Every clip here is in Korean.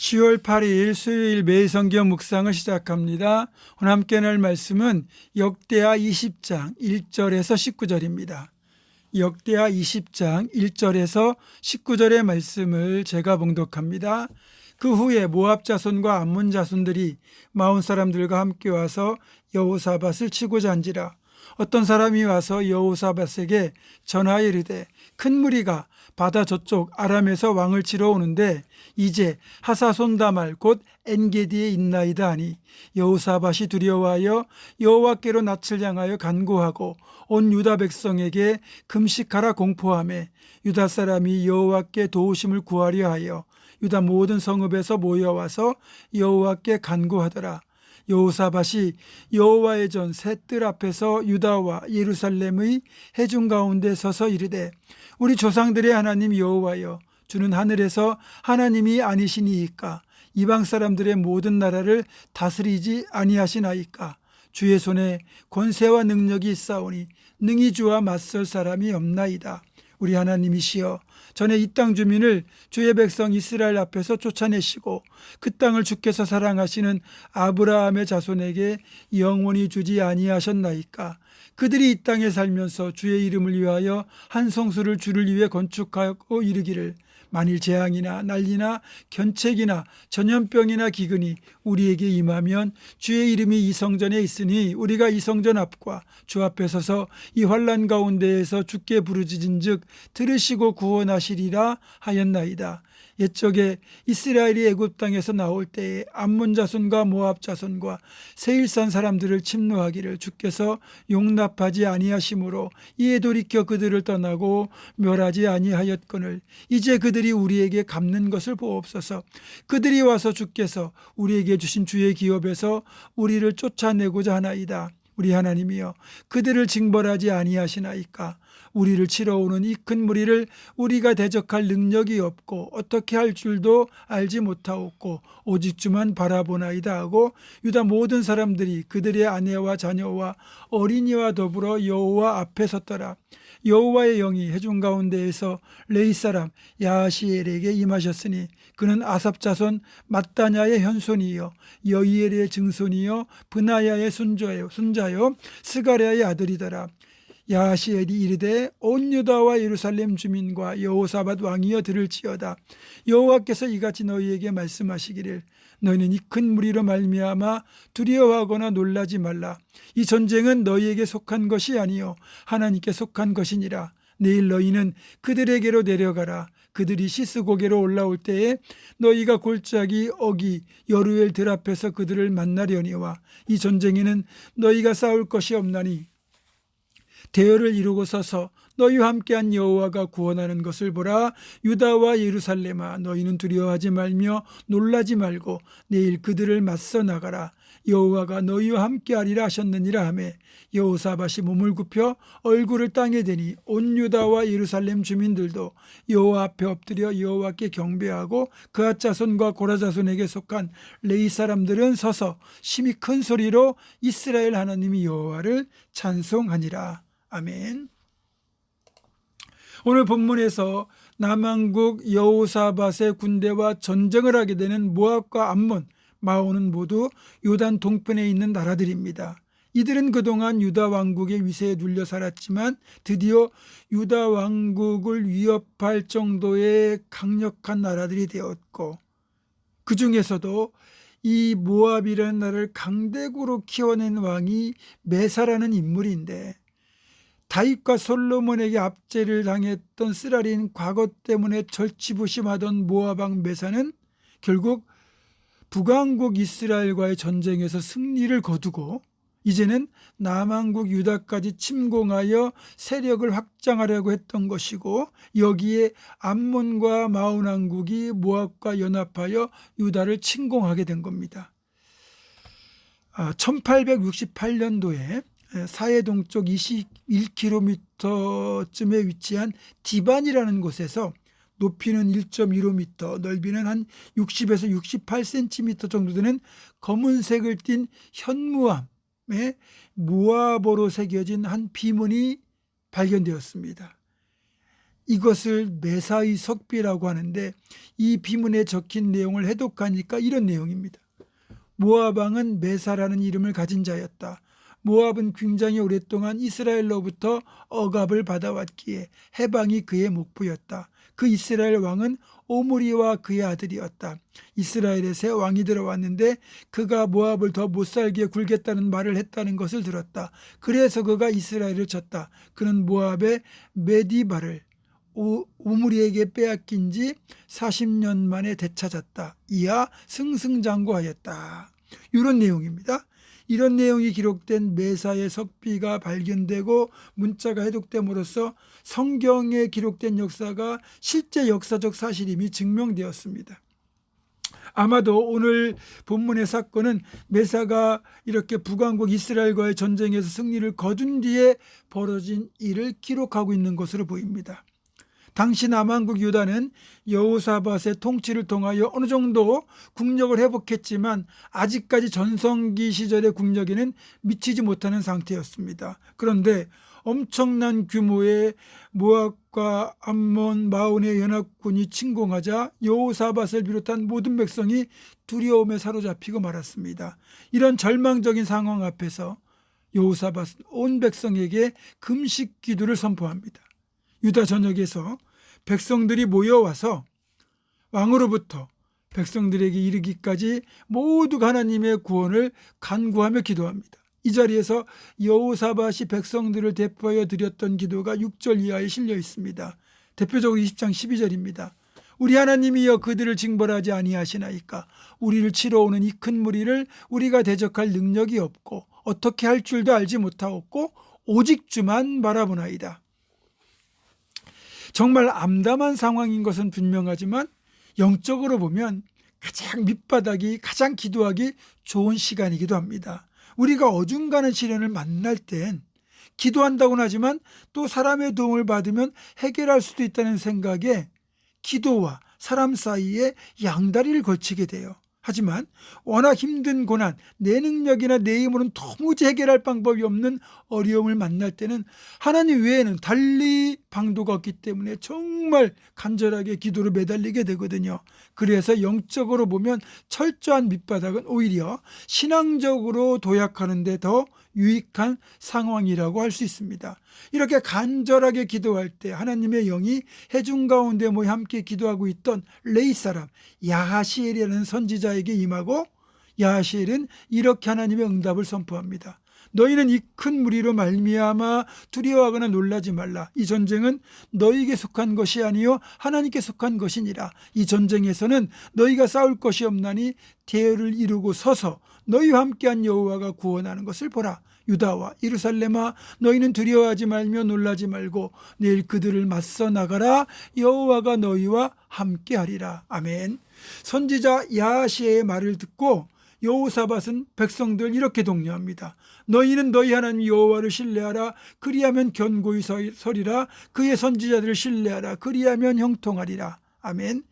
10월 8일 수요일 매일 성경 묵상을 시작합니다. 오늘 함께 할 말씀은 역대하 20장 1절에서 19절입니다. 역대하 20장 1절에서 19절의 말씀을 제가 봉독합니다. 그 후에 모압 자손과 암몬 자손들이 마온 사람들과 함께 와서 여호사밧을 치고자 한지라. 어떤 사람이 와서 여호사밧에게 전하여 이르되 큰 무리가 바다 저쪽 아람에서 왕을 치러 오는데 이제 하사손다말 곧 엔게디에 있나이다 하니 여호사밧이 두려워하여 여호와께로 낯을 향하여 간구하고 온 유다 백성에게 금식하라 공포하며 유다 사람이 여호와께 도우심을 구하려 하여 유다 모든 성읍에서 모여와서 여호와께 간구하더라. 여호사밧이 여호와의 전 새 뜰 앞에서 유다와 예루살렘의 해중 가운데 서서 이르되 우리 조상들의 하나님 여호와여, 주는 하늘에서 하나님이 아니시니이까? 이방 사람들의 모든 나라를 다스리지 아니하시나이까? 주의 손에 권세와 능력이 있사오니 능히 주와 맞설 사람이 없나이다. 우리 하나님이시여, 전에 이 땅 주민을 주의 백성 이스라엘 앞에서 쫓아내시고 그 땅을 주께서 사랑하시는 아브라함의 자손에게 영원히 주지 아니하셨나이까? 그들이 이 땅에 살면서 주의 이름을 위하여 한 성수를 주를 위해 건축하고 이르기를 만일 재앙이나 난리나 견책이나 전염병이나 기근이 우리에게 임하면 주의 이름이 이 성전에 있으니 우리가 이 성전 앞과 주 앞에 서서 이 환난 가운데에서 주께 부르짖은즉 들으시고 구원하시리라 하였나이다. 옛적에 이스라엘이 애굽 땅에서 나올 때에 암몬 자손과 모압 자손과 세일산 사람들을 침노하기를 주께서 용납하지 아니하심으로 이에 돌이켜 그들을 떠나고 멸하지 아니하였거늘 이제 그들이 우리에게 갚는 것을 보옵소서. 그들이 와서 주께서 우리에게 주신 주의 기업에서 우리를 쫓아내고자 하나이다. 우리 하나님이여, 그들을 징벌하지 아니하시나이까? 우리를 치러 오는 이 큰 무리를 우리가 대적할 능력이 없고 어떻게 할 줄도 알지 못하옵고 오직 주만 바라보나이다 하고 유다 모든 사람들이 그들의 아내와 자녀와 어린이와 더불어 여호와 앞에 섰더라. 여호와의 영이 해중 가운데에서 레위 사람 야하시엘에게 임하셨으니 그는 아삽 자손 mat다냐의 현손이요 여이엘의 증손이요 브나야의 손자요 스가랴의 아들이더라. 야하시엘이 이르되 온 유다와 예루살렘 주민과 여호사밧 왕이여 들을지어다. 여호와께서 이같이 너희에게 말씀하시기를 너희는 이 큰 무리로 말미암아 두려워하거나 놀라지 말라. 이 전쟁은 너희에게 속한 것이 아니요 하나님께 속한 것이니라. 내일 너희는 그들에게로 내려가라. 그들이 시스고개로 올라올 때에 너희가 골짜기 어기 여루엘 들 앞에서 그들을 만나려니와 이 전쟁에는 너희가 싸울 것이 없나니 대열을 이루고 서서 너희와 함께한 여호와가 구원하는 것을 보라. 유다와 예루살렘아, 너희는 두려워하지 말며 놀라지 말고 내일 그들을 맞서 나가라. 여호와가 너희와 함께하리라 하셨느니라 하매 여호사밧이 몸을 굽혀 얼굴을 땅에 대니 온 유다와 예루살렘 주민들도 여호와 앞에 엎드려 여호와께 경배하고 그앗 자손과 고라 자손에게 속한 레위 사람들은 서서 심히 큰 소리로 이스라엘 하나님이 여호와를 찬송하니라. 아멘. 오늘 본문에서 남왕국 여호사밧의 군대와 전쟁을 하게 되는 모압과 암몬, 마온은 모두 요단 동편에 있는 나라들입니다. 이들은 그동안 유다 왕국의 위세에 눌려 살았지만 드디어 유다 왕국을 위협할 정도의 강력한 나라들이 되었고 그 중에서도 이 모압이라는 나라를 강대국으로 키워낸 왕이 메사라는 인물인데 다윗과 솔로몬에게 압제를 당했던 쓰라린 과거 때문에 절치부심하던 모압 왕 메사는 결국 북왕국 이스라엘과의 전쟁에서 승리를 거두고 이제는 남왕국 유다까지 침공하여 세력을 확장하려고 했던 것이고 여기에 암몬과 마온 왕국이 모압과 연합하여 유다를 침공하게 된 겁니다. 1868년도에 사해 동쪽 21km쯤에 위치한 디반이라는 곳에서 높이는 1.15m, 넓이는 한 60에서 68cm 정도 되는 검은색을 띤 현무암에 모압어로 새겨진 한 비문이 발견되었습니다. 이것을 메사의 석비라고 하는데 이 비문에 적힌 내용을 해독하니까 이런 내용입니다. 모압 왕은 메사라는 이름을 가진 자였다. 모압은 굉장히 오랫동안 이스라엘로부터 억압을 받아왔기에 해방이 그의 목표였다. 그 이스라엘 왕은 오므리와 그의 아들이었다. 이스라엘에 왕이 들어왔는데 그가 모압을 더 못살게 굴겠다는 말을 했다는 것을 들었다. 그래서 그가 이스라엘을 쳤다. 그는 모압의 메디바를 오므리에게 빼앗긴 지 40년 만에 되찾았다. 이하 승승장구하였다. 이런 내용입니다. 이런 내용이 기록된 메사의 석비가 발견되고 문자가 해독됨으로써 성경에 기록된 역사가 실제 역사적 사실임이 증명되었습니다. 아마도 오늘 본문의 사건은 메사가 이렇게 북왕국 이스라엘과의 전쟁에서 승리를 거둔 뒤에 벌어진 일을 기록하고 있는 것으로 보입니다. 당시 남왕국 유다는 여호사밧의 통치를 통하여 어느 정도 국력을 회복했지만 아직까지 전성기 시절의 국력에는 미치지 못하는 상태였습니다. 그런데 엄청난 규모의 모압과 암몬, 마온의 연합군이 침공하자 여호사밧을 비롯한 모든 백성이 두려움에 사로잡히고 말았습니다. 이런 절망적인 상황 앞에서 여호사밧은 온 백성에게 금식 기도를 선포합니다. 유다 전역에서 백성들이 모여와서 왕으로부터 백성들에게 이르기까지 모두 하나님의 구원을 간구하며 기도합니다. 이 자리에서 여호사밧이 백성들을 대표하여 드렸던 기도가 6절 이하에 실려 있습니다. 대표적으로 20장 12절입니다. 우리 하나님이여 그들을 징벌하지 아니하시나이까. 우리를 치러 오는 이 큰 무리를 우리가 대적할 능력이 없고 어떻게 할 줄도 알지 못하옵고 오직 주만 바라보나이다. 정말 암담한 상황인 것은 분명하지만 영적으로 보면 가장 밑바닥이 가장 기도하기 좋은 시간이기도 합니다. 우리가 어중간한 시련을 만날 땐 기도한다고는 하지만 또 사람의 도움을 받으면 해결할 수도 있다는 생각에 기도와 사람 사이에 양다리를 걸치게 돼요. 하지만 워낙 힘든 고난, 내 능력이나 내 힘으로는 도무지 해결할 방법이 없는 어려움을 만날 때는 하나님 외에는 달리 방도가 없기 때문에 정말 간절하게 기도로 매달리게 되거든요. 그래서 영적으로 보면 철저한 밑바닥은 오히려 신앙적으로 도약하는 데 더 유익한 상황이라고 할 수 있습니다. 이렇게 간절하게 기도할 때 하나님의 영이 회중 가운데 모여 함께 기도하고 있던 레이 사람 야하시엘이라는 선지자에게 임하고 야하시엘은 이렇게 하나님의 응답을 선포합니다. 너희는 이 큰 무리로 말미암아 두려워하거나 놀라지 말라. 이 전쟁은 너희에게 속한 것이 아니요 하나님께 속한 것이니라. 이 전쟁에서는 너희가 싸울 것이 없나니 대열을 이루고 서서 너희와 함께한 여호와가 구원하는 것을 보라. 유다와 예루살렘아 너희는 두려워하지 말며 놀라지 말고 내일 그들을 맞서 나가라. 여호와가 너희와 함께하리라. 아멘. 선지자 야하시의 말을 듣고 여호사밧은 백성들 이렇게 독려합니다. 너희는 너희 하나님 여호와를 신뢰하라. 그리하면 견고히 서리라. 그의 선지자들을 신뢰하라. 그리하면 형통하리라. 아멘.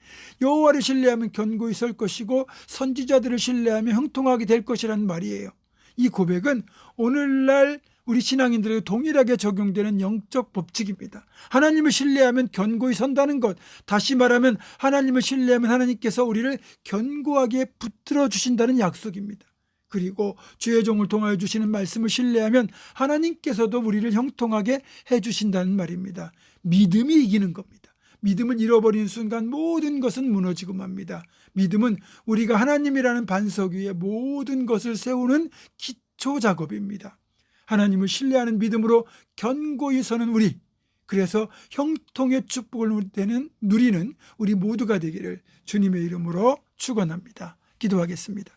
여호와를 신뢰하면 견고히 설 것이고 선지자들을 신뢰하면 형통하게 될 것이라는 말이에요. 이 고백은 오늘날 우리 신앙인들에게 동일하게 적용되는 영적 법칙입니다. 하나님을 신뢰하면 견고히 선다는 것, 다시 말하면 하나님을 신뢰하면 하나님께서 우리를 견고하게 붙들어 주신다는 약속입니다. 그리고 주의 종을 통하여 주시는 말씀을 신뢰하면 하나님께서도 우리를 형통하게 해주신다는 말입니다. 믿음이 이기는 겁니다. 믿음을 잃어버리는 순간 모든 것은 무너지고 맙니다. 믿음은 우리가 하나님이라는 반석 위에 모든 것을 세우는 기초 작업입니다. 하나님을 신뢰하는 믿음으로 견고히 서는 우리, 그래서 형통의 축복을 누리는 우리 모두가 되기를 주님의 이름으로 축원합니다. 기도하겠습니다.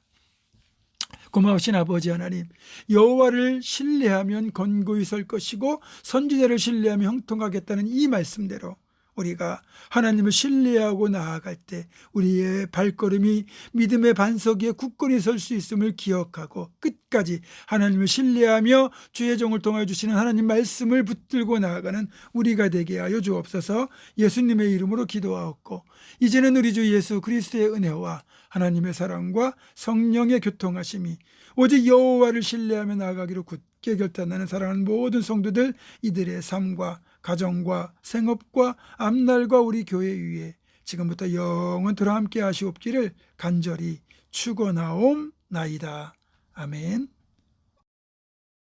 고마우신 아버지 하나님, 여호와를 신뢰하면 견고히 설 것이고 선지자를 신뢰하면 형통하겠다는 이 말씀대로 우리가 하나님을 신뢰하고 나아갈 때 우리의 발걸음이 믿음의 반석 위에 굳건히 설 수 있음을 기억하고 끝까지 하나님을 신뢰하며 주의 종을 통하여 주시는 하나님 말씀을 붙들고 나아가는 우리가 되게 하여 주옵소서. 예수님의 이름으로 기도하옵고 이제는 우리 주 예수 그리스도의 은혜와 하나님의 사랑과 성령의 교통하심이 오직 여호와를 신뢰하며 나아가기로 굳게 결단하는 사랑하는 모든 성도들 이들의 삶과 가정과 생업과 앞날과 우리 교회 위에 지금부터 영원토록 함께 하시옵기를 간절히 축원하옵나이다. 아멘.